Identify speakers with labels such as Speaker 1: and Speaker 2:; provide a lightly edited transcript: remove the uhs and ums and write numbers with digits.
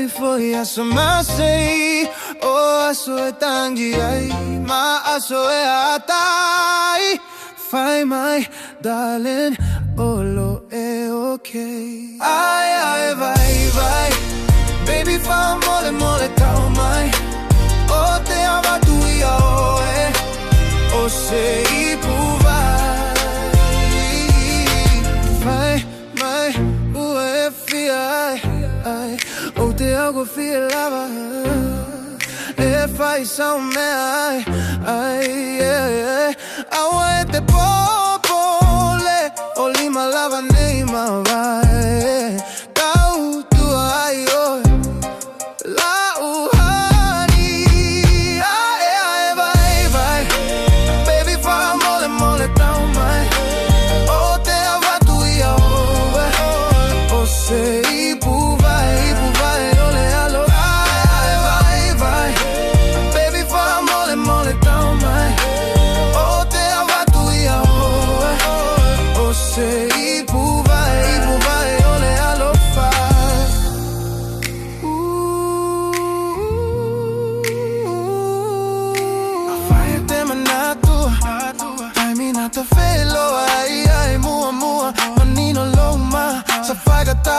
Speaker 1: ai foi a samase o aso e tangi ai ma aso e atai fai mai darling olo e okay ai ai vai baby fa mole tau mai o te ava tu ia oe o se Ipu vai mai ue fia ai o te algo fia lava e fai sau me ai aue te popole o lima lava neima vai tau tu ai oi la uhani ai vai baby fa mole tau mai o te ava tu ia oe o se Ipu vai ole alo vai baby fa mole tau mai o te ava tu ia oe o se Ipu vai ole Alofa vai te manatu ai minata felo ai mua manino loma sa fai gata